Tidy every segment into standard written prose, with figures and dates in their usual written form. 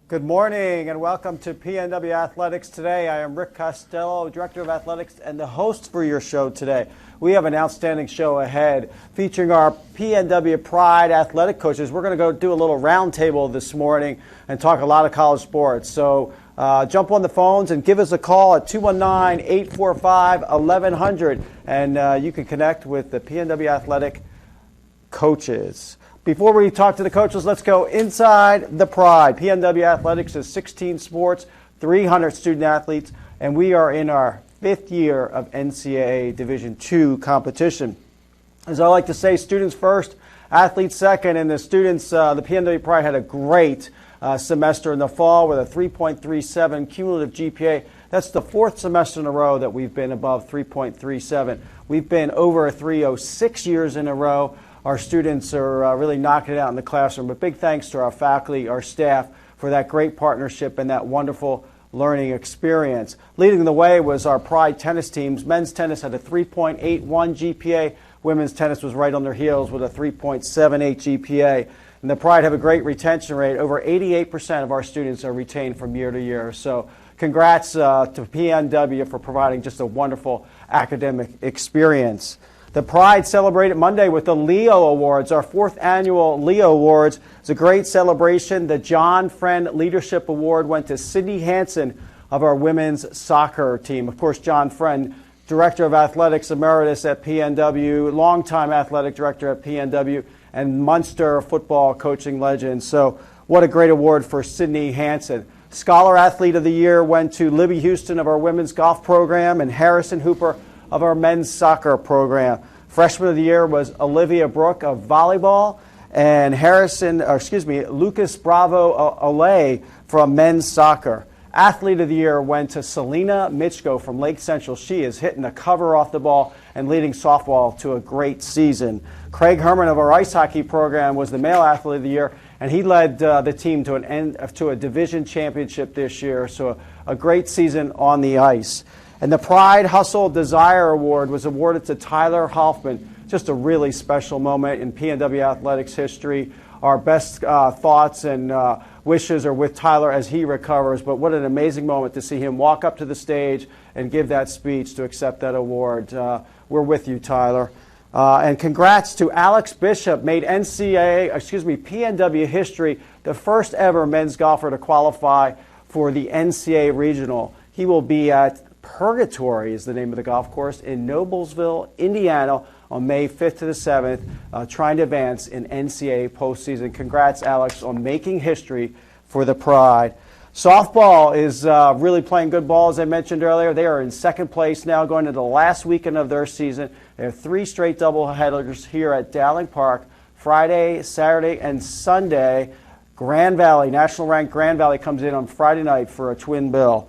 Good morning and welcome to PNW Athletics Today. I am Rick Costello, Director of Athletics and the host for your show today. We have an outstanding show ahead featuring our PNW Pride athletic coaches. We're going to go do a little roundtable this morning and talk a lot of college sports. So jump on the phones and give us a call at 219-845-1100 and you can connect with the PNW Athletic coaches. Before we talk to the coaches, let's go inside the Pride. PNW Athletics is 16 sports, 300 student athletes, and we are in our 5th year of NCAA Division II competition. As I like to say, students first, athletes second, and the students, the PNW Pride had a great semester in the fall with a 3.37 cumulative GPA. That's the 4th semester in a row that we've been above 3.37. We've been over a 3.06 years in a row. Our students are really knocking it out in the classroom. But big thanks to our faculty, our staff, for that great partnership and that wonderful learning experience. Leading the way was our Pride tennis teams. Men's tennis had a 3.81 GPA. Women's tennis was right on their heels with a 3.78 GPA. And the Pride have a great retention rate. Over 88% of our students are retained from year to year. So congrats to PNW for providing just a wonderful academic experience. The Pride celebrated Monday with the Leo Awards, our 4th annual Leo Awards. It's a great celebration. The John Friend Leadership Award went to Sydney Hansen of our women's soccer team. Of course, John Friend, Director of Athletics Emeritus at PNW, longtime athletic director at PNW, and Munster football coaching legend. So what a great award for Sydney Hansen. Scholar Athlete of the Year went to Libby Houston of our women's golf program and Harrison Hooper of our men's soccer program. Freshman of the Year was Olivia Brooke of volleyball and Lucas Bravo Olay from men's soccer. Athlete of the Year went to Selena Mitchko from Lake Central. She is hitting the cover off the ball and leading softball to a great season. Craig Herman of our ice hockey program was the male Athlete of the Year, and he led the team to a division championship this year. So a great season on the ice. And the Pride Hustle Desire Award was awarded to Tyler Hoffman. Just a really special moment in PNW Athletics history. Our best thoughts and wishes are with Tyler as he recovers. But what an amazing moment to see him walk up to the stage and give that speech to accept that award. We're with you, Tyler. And congrats to Alex Bishop, made PNW history, the first ever men's golfer to qualify for the NCAA Regional. He will be at Purgatory is the name of the golf course in Noblesville, Indiana on May 5th to the 7th, trying to advance in NCAA postseason. Congrats, Alex, on making history for the Pride. Softball is really playing good ball, as I mentioned earlier. They are in second place now, going into the last weekend of their season. They have 3 straight doubleheaders here at Dowling Park, Friday, Saturday, and Sunday. Grand Valley, national-ranked Grand Valley, comes in on Friday night for a twin bill.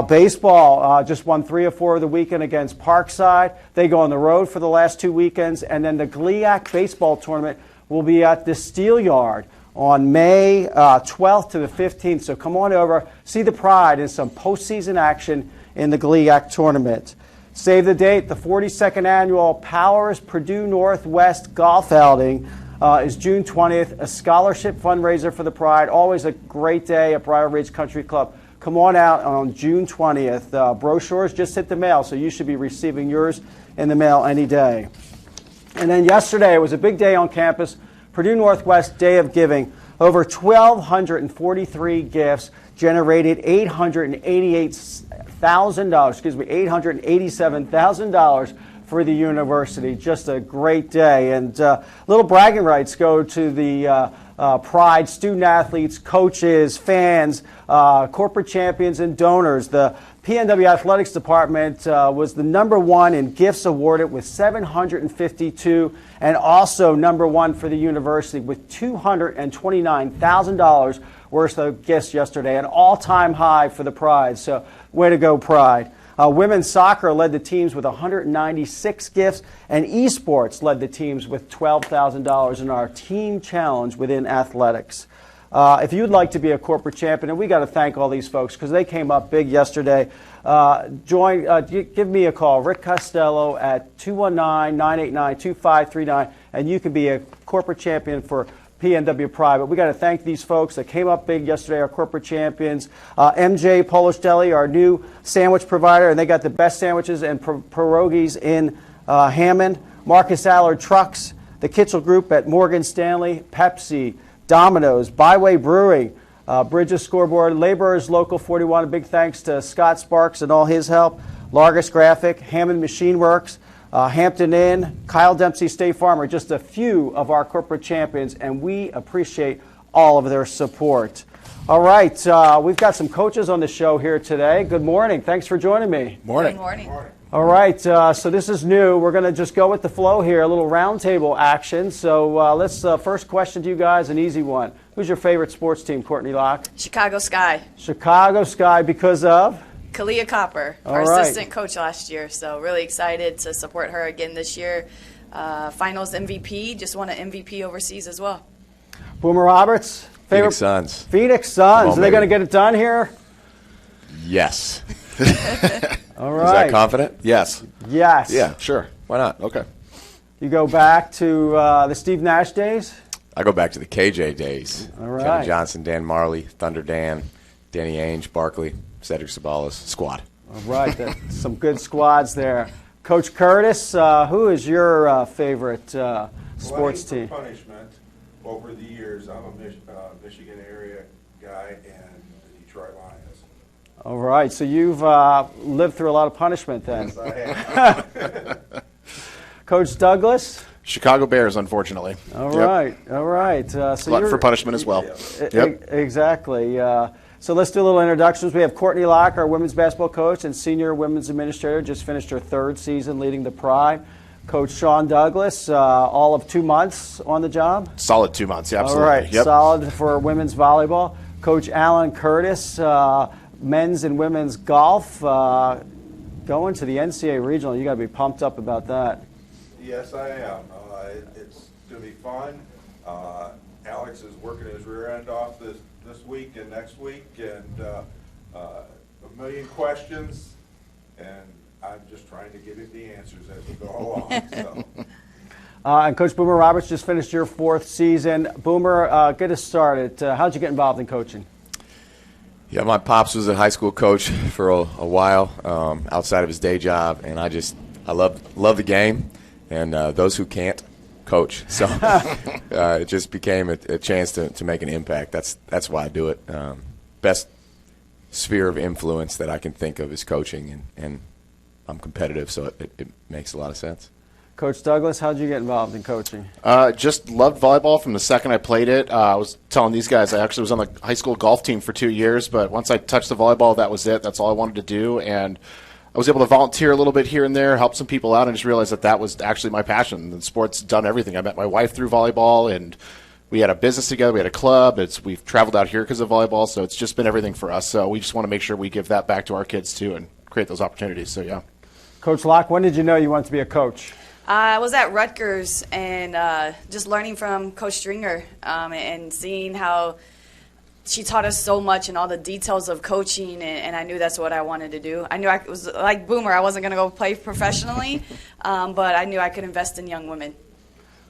Baseball just won 3 of 4 of the weekend against Parkside. They go on the road for the last 2 weekends. And then the GLIAC baseball tournament will be at the Steel Yard on May 12th to the 15th. So come on over, see the Pride in some postseason action in the GLIAC tournament. Save the date, the 42nd annual Powers Purdue Northwest Golf Outing is June 20th, a scholarship fundraiser for the Pride. Always a great day at Briar Ridge Country Club. Come on out on June 20th. Brochures just hit the mail, so you should be receiving yours in the mail any day. And then yesterday, it was a big day on campus, Purdue Northwest Day of Giving. Over 1,243 gifts generated $887,000 for the university. Just a great day. And little bragging rights go to the Pride, student athletes, coaches, fans, corporate champions, and donors. The PNW Athletics Department was the #1 in gifts awarded with 752, and also #1 for the university with $229,000 worth of gifts yesterday, an all-time high for the Pride. So way to go, Pride. Women's soccer led the teams with 196 gifts, and esports led the teams with $12,000 in our team challenge within athletics. If you'd like to be a corporate champion, and we got to thank all these folks because they came up big yesterday, give me a call, Rick Costello at 219-989-2539, and you can be a corporate champion for PNW Pride. But we got to thank these folks that came up big yesterday, our corporate champions. MJ Polish Deli, our new sandwich provider, and they got the best sandwiches and pierogies in Hammond. Marcus Allard Trucks, the Kitchell Group at Morgan Stanley, Pepsi, Domino's, Byway Brewing, Bridges Scoreboard, Laborers Local 41. A big thanks to Scott Sparks and all his help. Largus Graphic, Hammond Machine Works, Hampton Inn, Kyle Dempsey State Farm are just a few of our corporate champions, and we appreciate all of their support. All right, we've got some coaches on the show here today. Good morning. Thanks for joining me. Morning. Good morning. All right, so this is new. We're going to just go with the flow here, a little roundtable action. So let's first question to you guys, an easy one. Who's your favorite sports team, Courtney Locke? Chicago Sky. Chicago Sky because of? Kalia Copper, our assistant coach last year. So really excited to support her again this year. Finals MVP, just won an MVP overseas as well. Boomer Roberts? Favorite? Phoenix Suns. Phoenix Suns. Are they going to get it done here? Yes. All right. Is that confident? Yes. Yes. Yeah, sure. Why not? Okay. You go back to the Steve Nash days? I go back to the KJ days. All right. Kevin Johnson, Dan Marley, Thunder Dan, Danny Ainge, Barkley, Cedric Sabalas, squad. All right. Some good squads there. Coach Curtis, who is your favorite sports team? Punishment over the years. I'm a Michigan area guy and the Detroit Lions. All right. So you've lived through a lot of punishment then. Yes, I have. Coach Douglas? Chicago Bears, unfortunately. All right. All right. So Glutton for punishment as well. Yep. Exactly. So let's do a little introductions. We have Courtney Locke, our women's basketball coach and senior women's administrator, just finished her 3rd season leading the Pride. Coach Sean Douglas, all of 2 months on the job. Solid 2 months, yeah, absolutely. All right, yep. Solid for women's volleyball. Coach Alan Curtis, men's and women's golf, going to the NCAA regional. You got to be pumped up about that. Yes, I am. It's going to be fun. Alex is working his rear end off this week and next week, and a million questions, and I'm just trying to give him the answers as we go along. So. And Coach Boomer Roberts just finished your 4th season. Boomer, get us started. How'd you get involved in coaching? Yeah, my pops was a high school coach for a while outside of his day job, and I love the game, and those who can't coach. So it just became a chance to make an impact. That's why I do it. Best sphere of influence that I can think of is coaching, and I'm competitive, so it makes a lot of sense. Coach Douglas, how did you get involved in coaching? Just loved volleyball from the second I played it. I was telling these guys I actually was on the high school golf team for 2 years, but once I touched the volleyball, that was it. That's all I wanted to do, and I was able to volunteer a little bit here and there, help some people out, and just realized that was actually my passion. And sports done everything. I met my wife through volleyball, and we had a business together. We had a club. We've traveled out here because of volleyball, so it's just been everything for us. So we just want to make sure we give that back to our kids too and create those opportunities. So yeah. Coach Locke, when did you know you wanted to be a coach? I was at Rutgers and just learning from Coach Stringer and seeing how she taught us so much and all the details of coaching, and I knew that's what I wanted to do. I knew I was like Boomer. I wasn't going to go play professionally, but I knew I could invest in young women.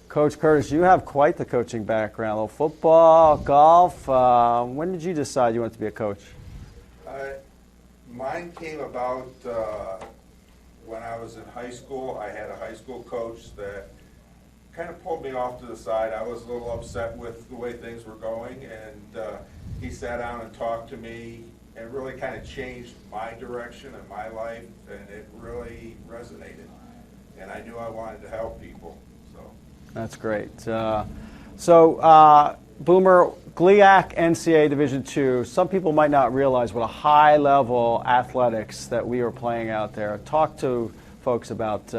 Coach Curtis, you have quite the coaching background. A little football, golf. When did you decide you wanted to be a coach? Mine came about when I was in high school. I had a high school coach that kind of pulled me off to the side. I was a little upset with the way things were going, and he sat down and talked to me and really kind of changed my direction in my life, and it really resonated. And I knew I wanted to help people. So that's great. Boomer, GLIAC NCAA Division II, some people might not realize what a high-level athletics that we are playing out there. Talk to folks about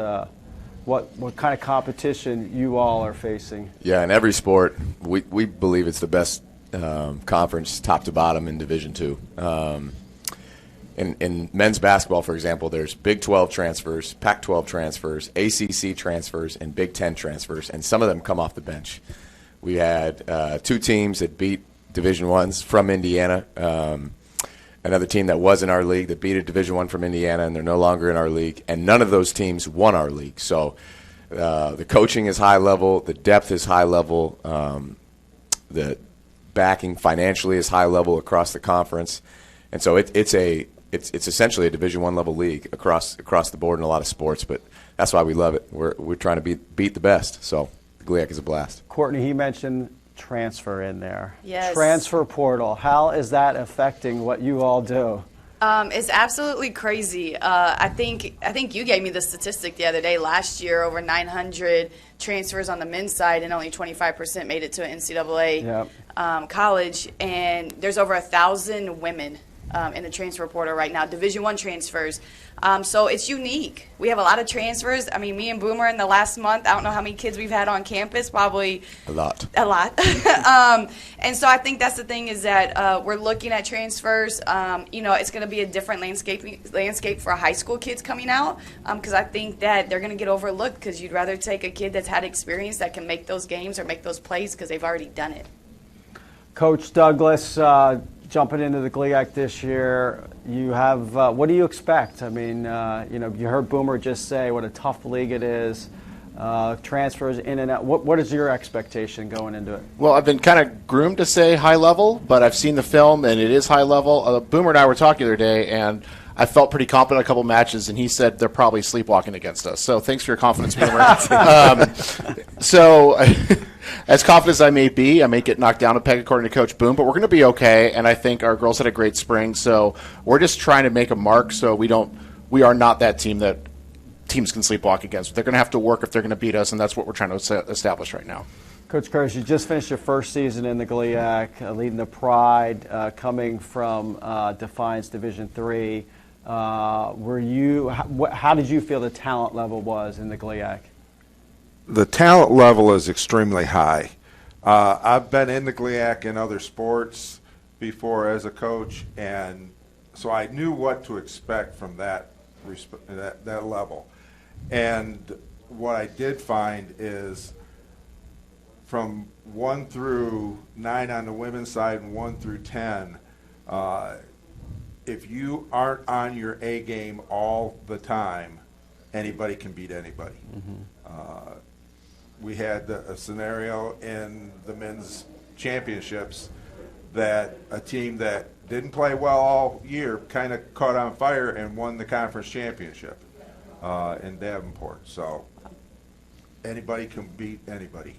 what kind of competition you all are facing. Yeah, in every sport, we believe it's the best conference top to bottom in Division II. In men's basketball, for example, there's Big 12 transfers, Pac-12 transfers, ACC transfers, and Big 10 transfers, and some of them come off the bench. We had 2 teams that beat Division I's from Indiana, another team that was in our league that beat a Division I from Indiana, and they're no longer in our league, and none of those teams won our league. So the coaching is high level, the depth is high level, the backing financially is high level across the conference, and so it's essentially a Division I level league across the board in a lot of sports. But that's why we love it. We're trying to beat the best. So the GLIAC is a blast. Courtney, he mentioned transfer in there. Yes. Transfer portal. How is that affecting what you all do? It's absolutely crazy. I think you gave me the statistic the other day. Last year, over 900 transfers on the men's side, and only 25% made it to an NCAA college. And there's over 1,000 women in the transfer portal right now, Division I transfers. So it's unique. We have a lot of transfers. I mean, me and Boomer in the last month, I don't know how many kids we've had on campus, probably A lot. And so I think that's the thing is that we're looking at transfers. It's going to be a different landscape for high school kids coming out because I think that they're going to get overlooked because you'd rather take a kid that's had experience that can make those games or make those plays because they've already done it. Coach Douglas, jumping into the GLIAC this year, you have what do you expect? I mean, you heard Boomer just say what a tough league it is, transfers in and out. What is your expectation going into it? Well, I've been kind of groomed to say high level, but I've seen the film and it is high level. Boomer and I were talking the other day, and I felt pretty confident in a couple matches, and he said they're probably sleepwalking against us. So thanks for your confidence, Boomer. As confident as I may be, I may get knocked down a peg according to Coach Boone, but we're going to be okay, and I think our girls had a great spring. So we're just trying to make a mark so we are not that team that teams can sleepwalk against. They're going to have to work if they're going to beat us, and that's what we're trying to establish right now. Coach Curtis, you just finished your first season in the GLIAC, leading the Pride, coming from Defiance Division III. How did you feel the talent level was in the GLIAC? The talent level is extremely high. I've been in the GLIAC in other sports before as a coach, and so I knew what to expect from that level. And what I did find is from 1 through 9 on the women's side and 1 through 10, if you aren't on your A game all the time, anybody can beat anybody. Mm-hmm. We had a scenario in the men's championships that a team that didn't play well all year kind of caught on fire and won the conference championship in Davenport. So anybody can beat anybody.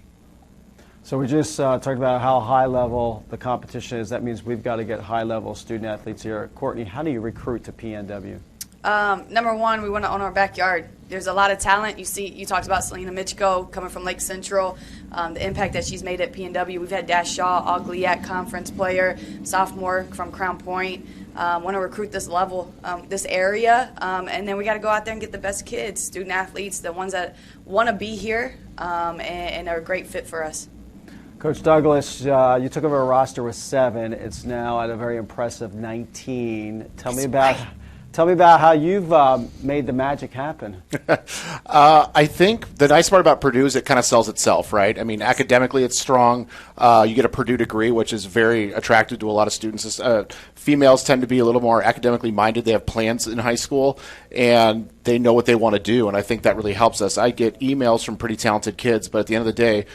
So we just talked about how high level the competition is. That means we've got to get high level student athletes here. Courtney, how do you recruit to PNW? Number one, we want to own our backyard. There's a lot of talent. You talked about Selena Michko coming from Lake Central, the impact that she's made at PNW. We've had Dash Shaw, all GLIAC conference player, sophomore from Crown Point. Want to recruit this level, this area, and then we got to go out there and get the best kids, student athletes, the ones that want to be here and are a great fit for us. Coach Douglas, you took over a roster with 7. It's now at a very impressive 19. Tell me about how you've made the magic happen. I think the nice part about Purdue is it kind of sells itself, right? I mean, academically it's strong. You get a Purdue degree, which is very attractive to a lot of students. Females tend to be a little more academically minded. They have plans in high school, and they know what they want to do, and I think that really helps us. I get emails from pretty talented kids, but at the end of the day,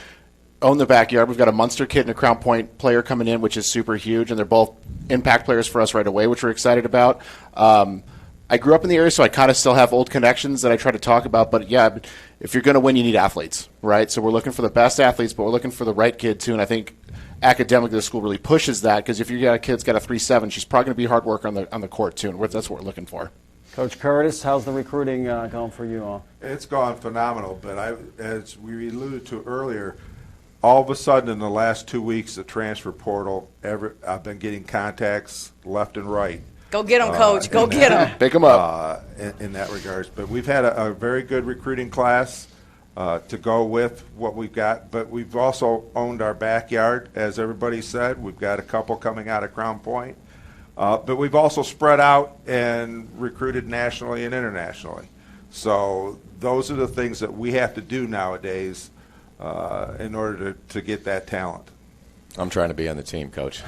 own the backyard. We've got a Munster kid and a Crown Point player coming in, which is super huge, and they're both impact players for us right away, which we're excited about. I grew up in the area, so I kind of still have old connections that I try to talk about. But, yeah, if you're going to win, you need athletes, right? So we're looking for the best athletes, but we're looking for the right kid, too. And I think academically the school really pushes that because if you got a kid that's got a 3.7, she's probably going to be hard work on the court, too. And that's what we're looking for. Coach Curtis, how's the recruiting going for you all? It's gone phenomenal, but as we alluded to earlier, all of a sudden in the last 2 weeks, the transfer portal, I've been getting contacts left and right. Go get them, Coach. Go get them. Pick them up. In that regards. But we've had a very good recruiting class to go with what we've got. But we've also owned our backyard, as everybody said. We've got a couple coming out of Crown Point. But we've also spread out and recruited nationally and internationally. So those are the things that we have to do nowadays in order to get that talent. I'm trying to be on the team, Coach.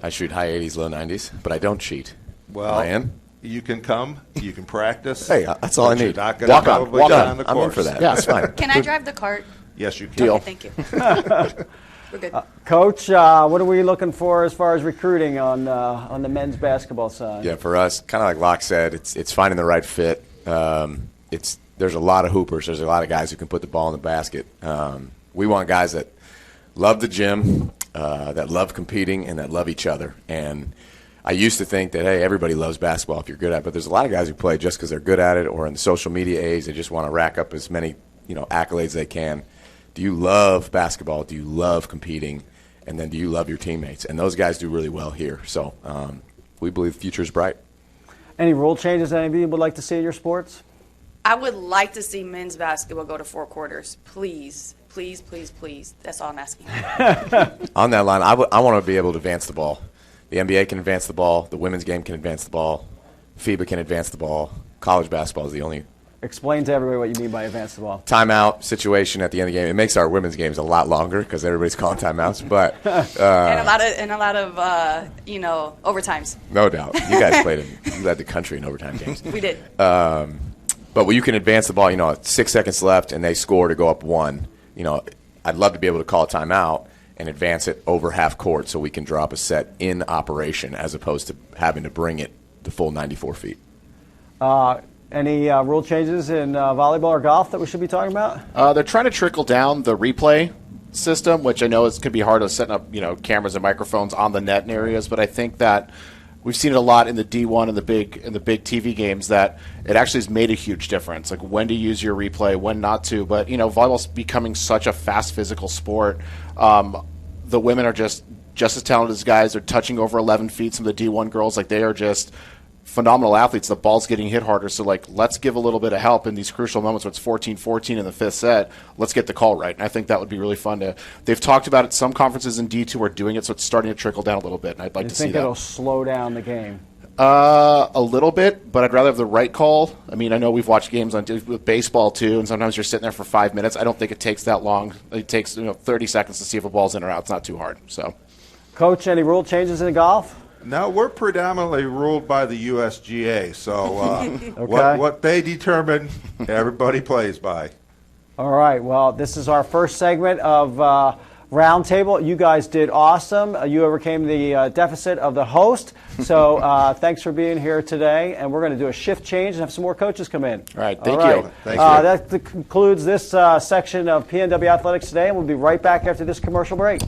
I shoot high 80s, low 90s, but I don't cheat. Well, I am. You can come, you can practice. Hey, that's all I need. You're not gonna probably walk get on. on the I'm in course. for that. Yeah. That's fine. Can I drive the cart? Yes, you can. Deal. Okay, thank you. We're good. Coach, what are we looking for as far as recruiting on the men's basketball side? Yeah, for us, kind of like Locke said, it's finding the right fit. There's a lot of hoopers. There's a lot of guys who can put the ball in the basket. We want guys that love the gym, that love competing, and that love each other. And I used to think that, hey, everybody loves basketball if you're good at it, but there's a lot of guys who play just because they're good at it, or in the social media age, they just want to rack up as many accolades they can. Do you love basketball? Do you love competing? And then do you love your teammates? And those guys do really well here. So we believe the future is bright. Any rule changes that any of you would like to see in your sports? I would like to see men's basketball go to 4 quarters. Please, please, please, please. That's all I'm asking. On that line, I want to be able to advance the ball. The NBA can advance the ball. The women's game can advance the ball. FIBA can advance the ball. College basketball is the only Explain to everybody what you mean by advance the ball. timeout situation at the end of the game. It makes our women's games a lot longer because everybody's calling timeouts. But and a lot of overtimes. no doubt, you guys you led the country in overtime games. We did. But when you can advance the ball, 6 seconds left, and they score to go up 1. I'd love to be able to call a timeout and advance it over half court so we can drop a set in operation as opposed to having to bring it the full 94 feet. Any rule changes in volleyball or golf that we should be talking about? They're trying to trickle down the replay system, which I know could be hard to set up, cameras and microphones on the net in areas. But I think that we've seen it a lot in the D1 and the big TV games that it actually has made a huge difference. Like when to use your replay, when not to. But volleyball's becoming such a fast physical sport. The women are just as talented as guys. They're touching over 11 feet. Some of the D1 girls, they are just phenomenal athletes. The ball's getting hit harder, so let's give a little bit of help in these crucial moments where it's 14-14 in the 5th set. Let's get the call right, and I think that would be really fun to. They've talked about it. Some conferences in D2 are doing it, so it's starting to trickle down a little bit, and I'd like to see that. You think it'll slow down the game? A little bit, but I'd rather have the right call. I mean, I know we've watched games with baseball too, and sometimes you're sitting there for 5 minutes. I don't think it takes that long. It takes 30 seconds to see if a ball's in or out. It's not too hard. So, Coach, any rule changes in golf? No, we're predominantly ruled by the USGA, so Okay. what they determine, everybody plays by. All right. Well, this is our first segment of Roundtable. You guys did awesome. You overcame the deficit of the host. So thanks for being here today. And we're going to do a shift change and have some more coaches come in. all right, thank you. Thank you. That concludes this section of PNW Athletics Today, and we'll be right back after this commercial break.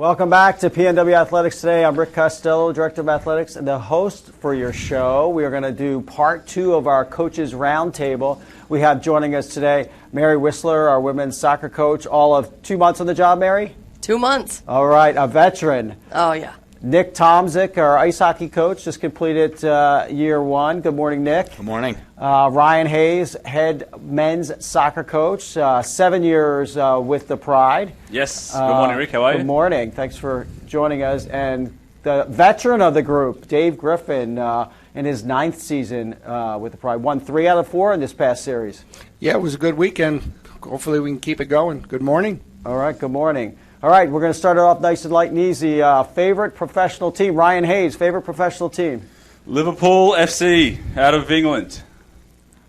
Welcome back to PNW Athletics Today. I'm Rick Costello, Director of Athletics, and the host for your show. We are going to do part 2 of our Coaches Roundtable. We have joining us today Mary Whistler, our women's soccer coach. All of 2 months on the job, Mary? 2 months. All right, a veteran. Oh, yeah. Nick Tomzik, our ice hockey coach, just completed year 1. Good morning, Nick. Good morning. Ryan Hayes, head men's soccer coach, 7 years with the Pride. Yes. Good morning, Rick. How are you? Good morning. Thanks for joining us. And the veteran of the group, Dave Griffin, in his 9th season with the Pride, won 3 out of 4 in this past series. Yeah, it was a good weekend. Hopefully we can keep it going. Good morning. All right, good morning. All right, we're going to start it off nice and light and easy. Favorite professional team, Ryan Hayes, favorite professional team? Liverpool FC out of England.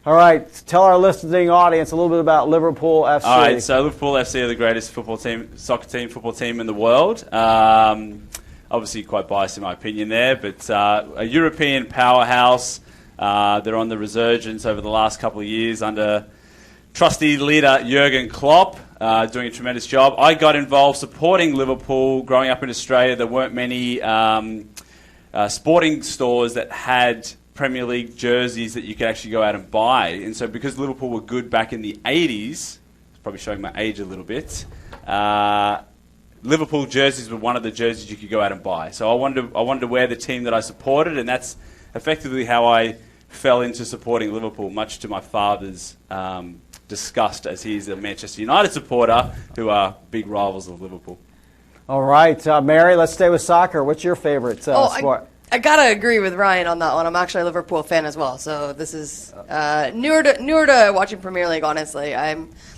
All right, tell our listening audience a little bit about Liverpool FC. All right, so Liverpool FC are the greatest football team in the world. Obviously quite biased in my opinion there, but a European powerhouse. They're on the resurgence over the last couple of years under trusty leader Jurgen Klopp, doing a tremendous job. I got involved supporting Liverpool growing up in Australia. There weren't many sporting stores that had Premier League jerseys that you could actually go out and buy. And so because Liverpool were good back in the 80s, probably showing my age a little bit, Liverpool jerseys were one of the jerseys you could go out and buy. So I wanted to wear the team that I supported, and that's effectively how I fell into supporting Liverpool, much to my father's disgust, as he's a Manchester United supporter, who are big rivals of Liverpool. All right, Mary, let's stay with soccer. What's your favorite sport? I gotta agree with Ryan on that one. I'm actually a Liverpool fan as well, so this is newer to watching Premier League. Honestly, I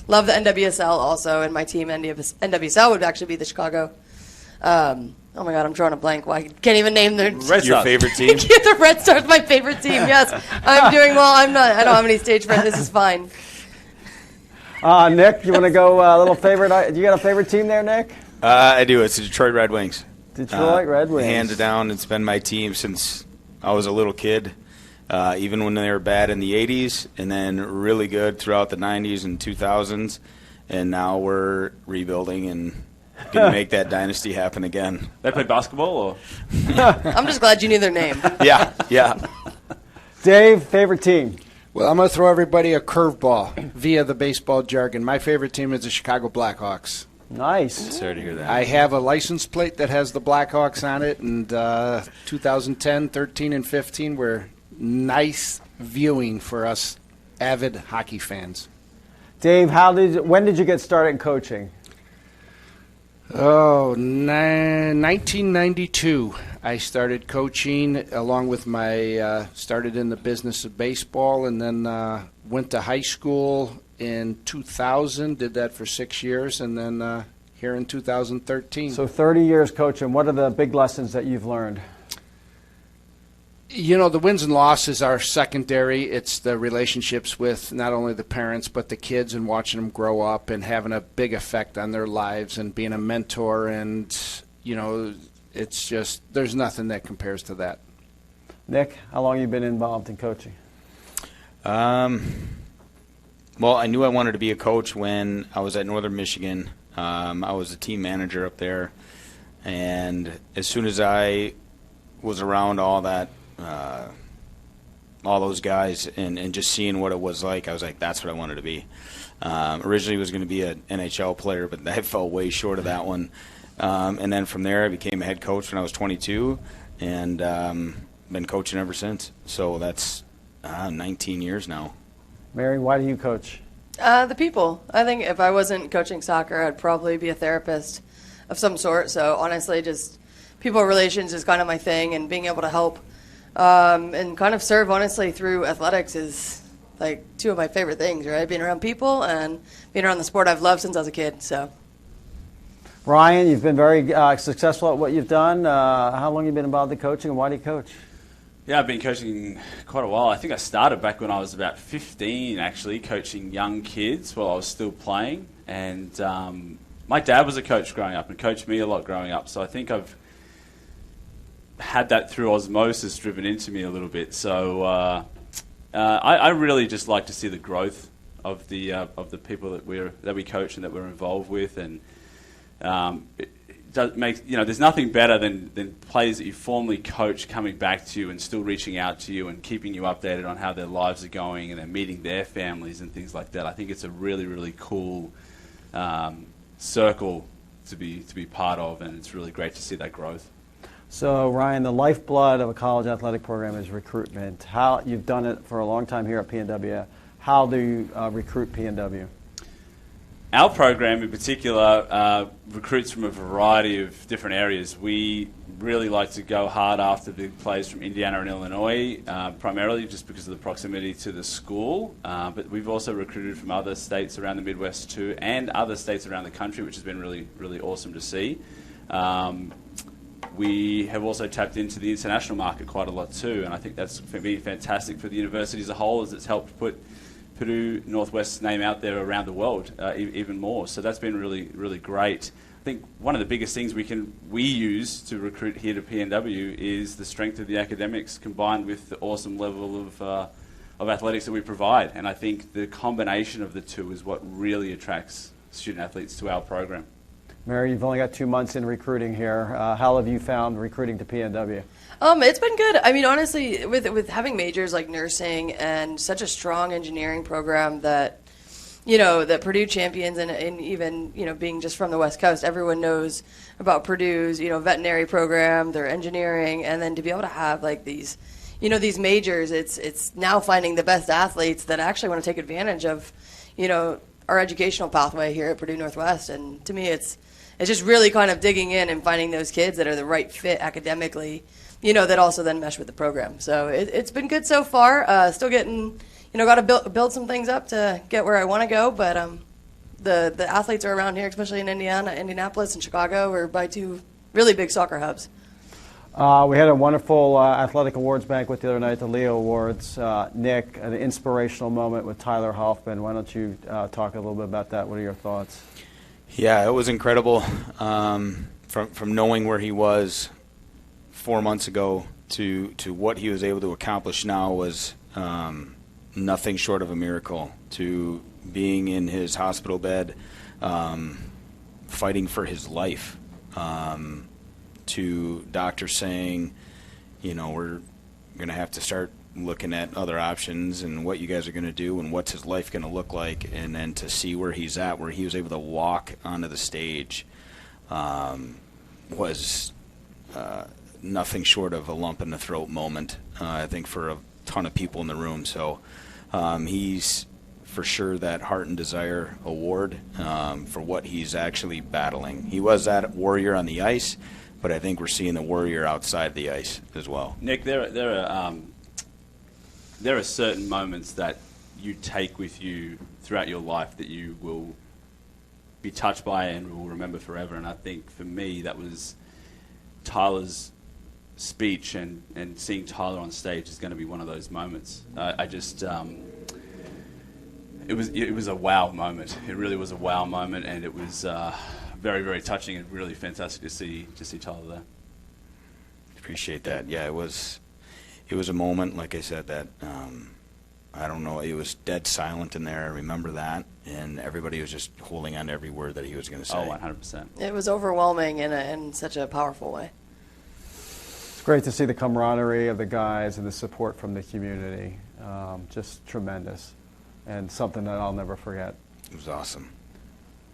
love the NWSL also, and my team NWSL would actually be the Chicago. Oh my God, I'm drawing a blank. Well, I can't even name the Red Stars. Your favorite team? The Red Stars, my favorite team. Yes, I'm doing well. I don't have any stage fright. This is fine. Nick, you want to go a little favorite? Do you got a favorite team there, Nick? I do. It's the Detroit Red Wings. Detroit Red Wings. Hands down, it's been my team since I was a little kid, even when they were bad in the 80s, and then really good throughout the 90s and 2000s, and now we're rebuilding and going to make that dynasty happen again. They play basketball, or? I'm just glad you knew their name. Yeah. Dave, favorite team? Well, I'm going to throw everybody a curveball via the baseball jargon. My favorite team is the Chicago Blackhawks. Nice. Sorry to hear that. I have a license plate that has the Blackhawks on it, and 2010, 13, and 15 were nice viewing for us avid hockey fans. Dave, when did you get started in coaching? 1992. I started coaching along with started in the business of baseball, and then went to high school in 2000, did that for 6 years, and then here in 2013. So 30 years coaching. What are the big lessons that you've learned? You know, the wins and losses are secondary. It's the relationships with not only the parents but the kids, and watching them grow up and having a big effect on their lives, and being a mentor, and, you know, it's just, there's nothing that compares to that. Nick, how long have you been involved in coaching? Well, I knew I wanted to be a coach when I was at Northern Michigan. I was a team manager up there, and as soon as I was around all those guys and just seeing what it was like, I was like, that's what I wanted to be. Originally, it was going to be an NHL player, but I fell way short of that one. And then from there, I became a head coach when I was 22, and been coaching ever since. So that's 19 years now. Mary, why do you coach? The people. I think if I wasn't coaching soccer, I'd probably be a therapist of some sort. So honestly, just people relations is kind of my thing, and being able to help and kind of serve, honestly, through athletics is like two of my favorite things, right? Being around people and being around the sport I've loved since I was a kid. So, Ryan, you've been very successful at what you've done. How long have you been involved in coaching, and why do you coach? Yeah, I've been coaching quite a while. I think I started back when I was about 15, actually, coaching young kids while I was still playing. And my dad was a coach growing up and coached me a lot growing up. So I think I've had that through osmosis driven into me a little bit. So I really just like to see the growth of the people that we coach and that we're involved with, and there's nothing better than players that you formerly coached coming back to you and still reaching out to you and keeping you updated on how their lives are going and they're meeting their families and things like that. I think it's a really, really cool circle to be part of, and it's really great to see that growth. So, Ryan, the lifeblood of a college athletic program is recruitment. How you've done it for a long time here at PNW. How do you recruit PNW? Our program in particular recruits from a variety of different areas. We really like to go hard after big players from Indiana and Illinois, primarily just because of the proximity to the school. But we've also recruited from other states around the Midwest too, and other states around the country, which has been really, really awesome to see. We have also tapped into the international market quite a lot too, and I think that's been fantastic for the university as a whole, as it's helped put Purdue Northwest's name out there around the world even more. So that's been really, really great. I think one of the biggest things we use to recruit here to PNW is the strength of the academics combined with the awesome level of athletics that we provide. And I think the combination of the two is what really attracts student athletes to our program. Mary, you've only got 2 months in recruiting here. How have you found recruiting to PNW? It's been good. I mean, honestly, with having majors like nursing and such a strong engineering program that, that Purdue champions and even, being just from the West Coast, everyone knows about Purdue's, veterinary program, their engineering, and then to be able to have like these, these majors, it's now finding the best athletes that actually want to take advantage of, our educational pathway here at Purdue Northwest. And to me, it's just really kind of digging in and finding those kids that are the right fit academically, that also then mesh with the program. So it's been good so far. Still getting, got to build some things up to get where I want to go. But the athletes are around here, especially in Indiana, Indianapolis, and Chicago, are by two really big soccer hubs. We had a wonderful athletic awards banquet the other night, the Leo Awards. Nick, an inspirational moment with Tyler Hoffman. Why don't you talk a little bit about that? What are your thoughts? Yeah, it was incredible. From knowing where he was 4 months ago to what he was able to accomplish now was nothing short of a miracle. To being in his hospital bed, fighting for his life, to doctors saying, we're going to have to start looking at other options and what you guys are going to do and what's his life going to look like, and then to see where he's at, where he was able to walk onto the stage, was nothing short of a lump in the throat moment, I think, for a ton of people in the room. So he's for sure that Heart and Desire Award for what he's actually battling. He was that warrior on the ice, but I think we're seeing the warrior outside the ice as well. Nick, there are certain moments that you take with you throughout your life that you will be touched by and will remember forever. And I think for me that was Tyler's speech, and seeing Tyler on stage is going to be one of those moments. It was a wow moment. It really was a wow moment, and it was very, very touching and really fantastic to see Tyler there. Appreciate that. Yeah, it was a moment, like I said, that I don't know, it was dead silent in there. I remember that, and everybody was just holding on to every word that he was going to say. Oh, 100%. It was overwhelming in such a powerful way. It's great to see the camaraderie of the guys and the support from the community. Just tremendous, and something that I'll never forget. It was awesome.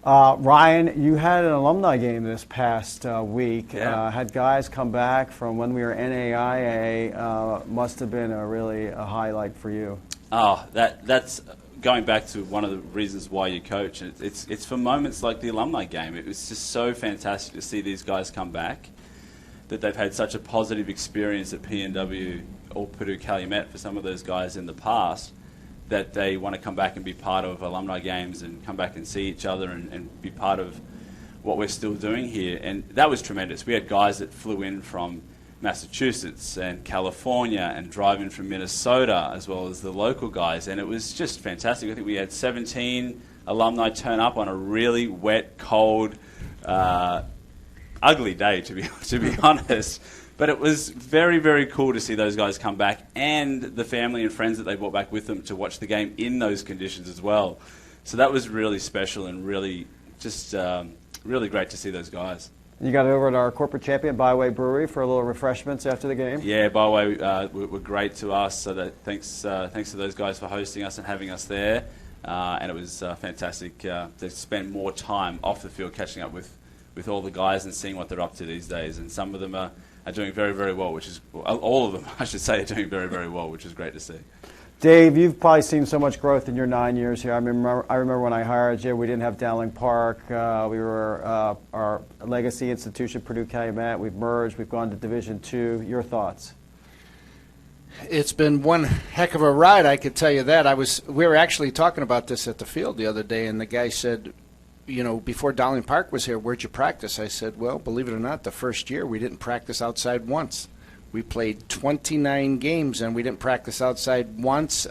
Ryan, you had an alumni game this past week. Yeah. Had guys come back from when we were NAIA. Must have been a highlight for you. Oh, that's going back to one of the reasons why you coach. It's for moments like the alumni game. It was just so fantastic to see these guys come back, that they've had such a positive experience at PNW or Purdue Calumet for some of those guys in the past, that they want to come back and be part of alumni games and come back and see each other and be part of what we're still doing here. And that was tremendous. We had guys that flew in from Massachusetts and California and drive in from Minnesota, as well as the local guys, and it was just fantastic. I think we had 17 alumni turn up on a really wet, cold, ugly day, to be honest. But it was very, very cool to see those guys come back, and the family and friends that they brought back with them to watch the game in those conditions as well. So that was really special and really just really great to see those guys. You got over at our corporate champion, Byway Brewery, for a little refreshments after the game. Yeah, Byway were great to us. So thanks to those guys for hosting us and having us there. And it was fantastic to spend more time off the field catching up with all the guys and seeing what they're up to these days. And some of them are doing very, very well, all of them, I should say, are doing very, very well, which is great to see. Dave, you've probably seen so much growth in your 9 years here. I remember when I hired you, we didn't have Dowling Park. We were our legacy institution, Purdue Calumet. We've merged. We've gone to Division II. Your thoughts? It's been one heck of a ride, I could tell you that. We were actually talking about this at the field the other day, and the guy said, before Dowling Park was here, where'd you practice? I said, well, believe it or not, the first year we didn't practice outside once. We played 29 games, and we didn't practice outside once.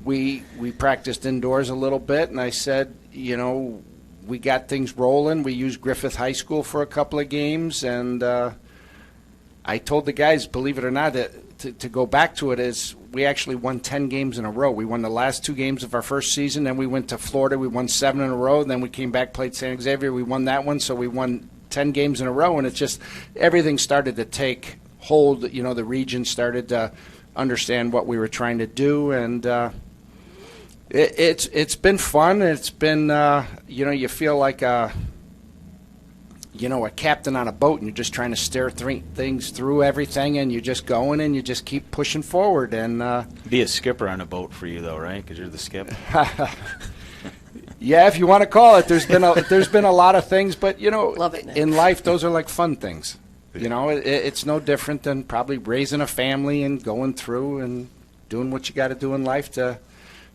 We practiced indoors a little bit, and I said, we got things rolling. We used Griffith High School for a couple of games, and I told the guys, believe it or not, to go back to it, is we actually won 10 games in a row. We won the last 2 games of our first season, then we went to Florida. We won 7 in a row. Then we came back, played San Xavier. We won that one, so we won 10 games in a row, and it's just everything started to take hold. The region started to understand what we were trying to do, and it's been fun. It's been you feel like a captain on a boat, and you're just trying to steer things through everything, and you're just going, and you just keep pushing forward. And be a skipper on a boat for you, though, right? Because you're the skip. Yeah, if you want to call it. There's been a lot of things, but Love it, Nick. in life, those are like fun things. It's no different than probably raising a family and going through and doing what you got to do in life to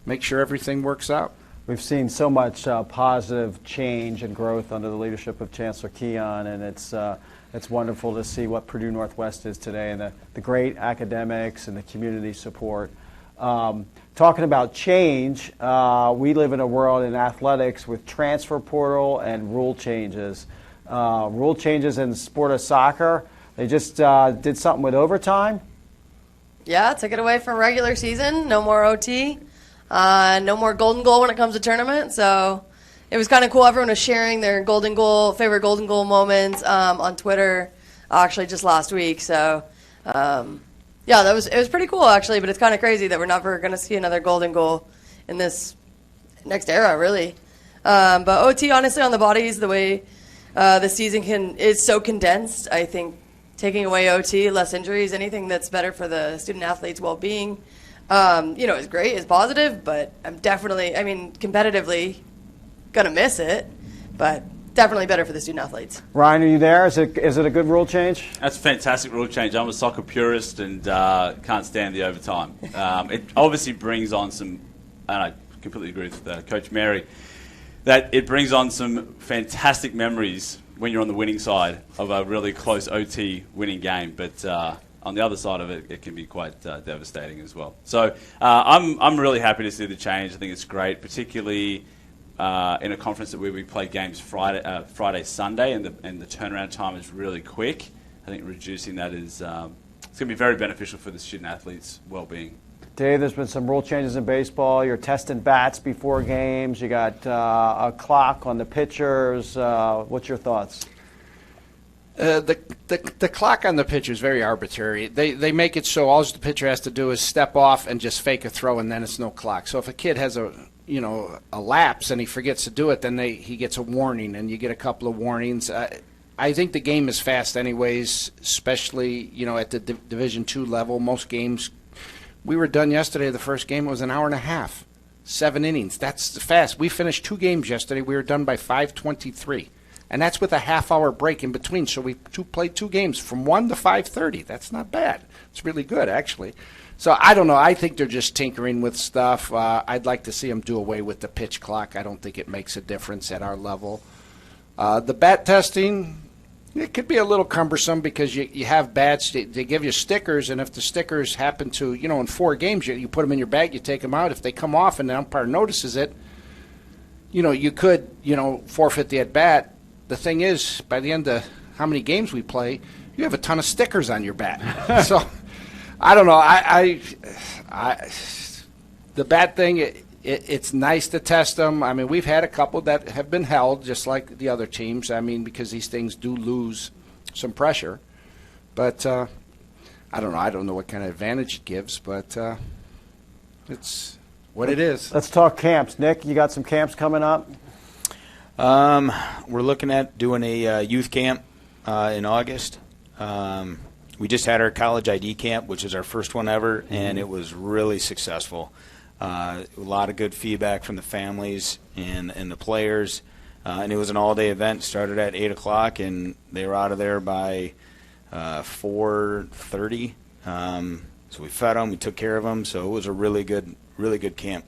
make sure everything works out. We've seen so much positive change and growth under the leadership of Chancellor Keon, and it's wonderful to see what Purdue Northwest is today, and the great academics and the community support. Talking about change, we live in a world in athletics with transfer portal and rule changes. Rule changes in the sport of soccer. They just did something with overtime. Yeah, took it away from regular season. No more OT. No more golden goal when it comes to tournament. So it was kind of cool. Everyone was sharing their favorite golden goal moments on Twitter, actually just last week. So yeah, it was pretty cool actually. But it's kind of crazy that we're never going to see another golden goal in this next era, really. But OT, honestly, on the bodies, the way the season is so condensed. I think taking away OT, less injuries, anything that's better for the student athlete's well-being, is great, is positive. But I'm definitely, competitively, gonna miss it. But definitely better for the student athletes. Ryan, are you there? Is it a good rule change? That's a fantastic rule change. I'm a soccer purist and can't stand the overtime. It obviously brings on some, and I completely agree with Coach Mary, that it brings on some fantastic memories when you're on the winning side of a really close OT winning game. But on the other side of it, it can be quite devastating as well. So I'm really happy to see the change. I think it's great, particularly in a conference where we play games Friday, Sunday, and the turnaround time is really quick. I think reducing that is it's going to be very beneficial for the student athletes' well-being. Dave, there's been some rule changes in baseball. You're testing bats before games. You got a clock on the pitchers. What's your thoughts? The clock on the pitcher is very arbitrary. They make it so all the pitcher has to do is step off and just fake a throw, and then it's no clock. So if a kid has a lapse and he forgets to do it, then he gets a warning, and you get a couple of warnings. I think the game is fast anyways, especially at the Division II level. Most games. We were done yesterday. The first game was an hour and a half, 7 innings. That's fast. We finished 2 games yesterday. We were done by 5:23, and that's with a half-hour break in between. So we played 2 games from 1 to 5:30. That's not bad. It's really good, actually. So I don't know. I think they're just tinkering with stuff. I'd like to see them do away with the pitch clock. I don't think it makes a difference at our level. The bat testing, it could be a little cumbersome because you have bats. They give you stickers, and if the stickers happen to, in 4 games, you put them in your bag, you take them out. If they come off and the umpire notices it, you could, forfeit the at-bat. The thing is, by the end of how many games we play, you have a ton of stickers on your bat. So, I don't know. The bat thing, it's nice to test them. I mean, we've had a couple that have been held, just like the other teams. I mean, because these things do lose some pressure. But I don't know. I don't know what kind of advantage it gives, but it's what it is. Let's talk camps. Nick, you got some camps coming up? We're looking at doing a youth camp in August. We just had our college ID camp, which is our first one ever, and it was really successful. A lot of good feedback from the families and the players, and it was an all-day event. Started at 8 o'clock, and they were out of there by 4:30. So we fed them, we took care of them, so it was a really good camp.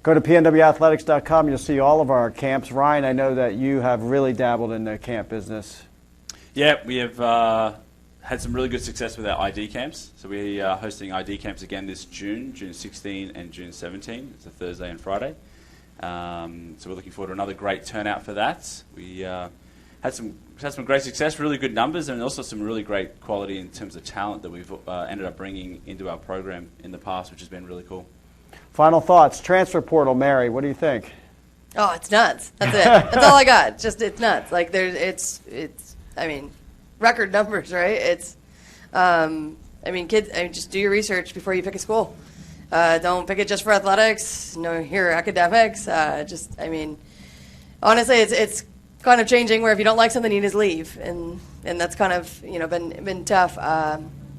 Go to pnwathletics.com. You'll see all of our camps. Ryan, I know that you have really dabbled in the camp business. Yeah, we have had some really good success with our ID camps. So we are hosting ID camps again this June 16 and June 17. It's a Thursday and Friday. So we're looking forward to another great turnout for that. We had some great success, really good numbers, and also some really great quality in terms of talent that we've ended up bringing into our program in the past, which has been really cool. Final thoughts. Transfer portal, Mary. What do you think? Oh, it's nuts. That's it. That's all I got. Just it's nuts. Like it's. I mean, record numbers, right? It's. I mean, kids. I mean, just do your research before you pick a school. Don't pick it just for athletics. Know your academics. I mean, honestly, it's kind of changing where if you don't like something, you just leave, and that's kind of been tough.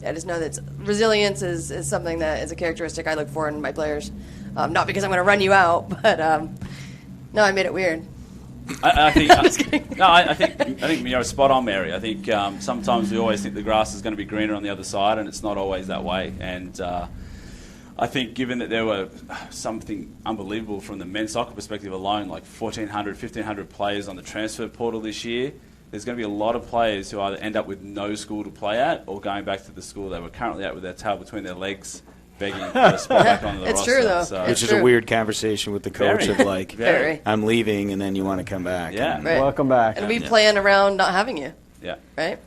I just know that resilience is something that is a characteristic I look for in my players. Not because I'm going to run you out, but no, I made it weird. I think I'm just kidding. No, I think you're spot on, Mary. I think sometimes we always think the grass is going to be greener on the other side, and it's not always that way. And I think given that there were something unbelievable from the men's soccer perspective alone, like 1,400, 1,500 players on the transfer portal this year, there's going to be a lot of players who either end up with no school to play at or going back to the school they were currently at with their tail between their legs, begging for a spot back on the roster. It's true, though. So, Which is a weird conversation with the coach of like, Very. I'm leaving, and then you want to come back. Yeah. And Right. Welcome back. And we plan around not having you, Yeah. right?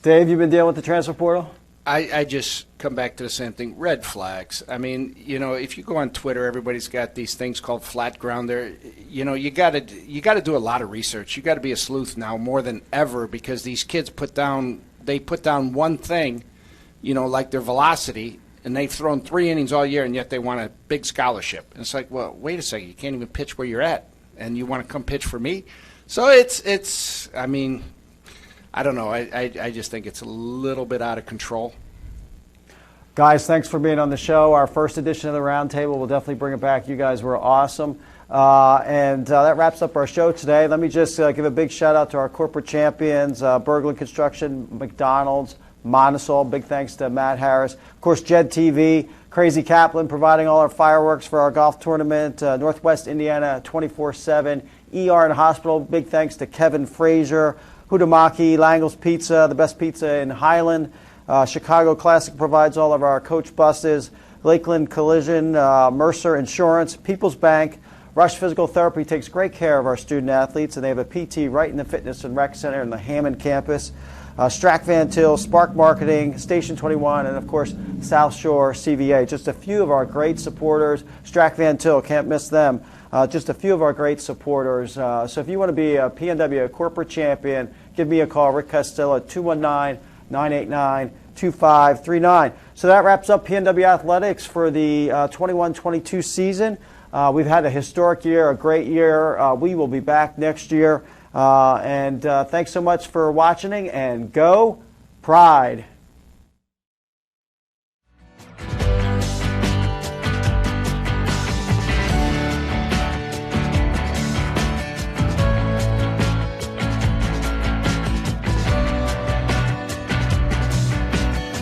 Dave, you been dealing with the transfer portal? I just come back to the same thing. Red flags. I mean, if you go on Twitter, everybody's got these things called flat ground. There, you got to do a lot of research. You got to be a sleuth now more than ever because these kids put down one thing, like their velocity, and they've thrown 3 innings all year, and yet they want a big scholarship. And it's like, well, wait a second, you can't even pitch where you're at, and you want to come pitch for me? So it's. I mean, I don't know. I just think it's a little bit out of control. Guys, thanks for being on the show. Our first edition of the Roundtable. We'll definitely bring it back. You guys were awesome. And that wraps up our show today. Let me just give a big shout out to our corporate champions, Berglund Construction, McDonald's, Monosol. Big thanks to Matt Harris. Of course, Jed TV, Crazy Kaplan providing all our fireworks for our golf tournament, Northwest Indiana 24/7, ER and Hospital. Big thanks to Kevin Frazier, Hudamaki, Langle's Pizza, the best pizza in Highland. Chicago Classic provides all of our coach buses. Lakeland Collision, Mercer Insurance, People's Bank, Rush Physical Therapy takes great care of our student athletes, and they have a PT right in the Fitness and Rec Center in the Hammond campus. Strack Van Til, Spark Marketing, Station 21, and of course South Shore CVA. Just a few of our great supporters. Strack Van Til, can't miss them. Just a few of our great supporters. So if you want to be a PNW corporate champion, give me a call, Rick Costello, at 219-989-2539. So that wraps up PNW Athletics for the 21-22 season. We've had a historic year, a great year. We will be back next year. And thanks so much for watching, and go Pride.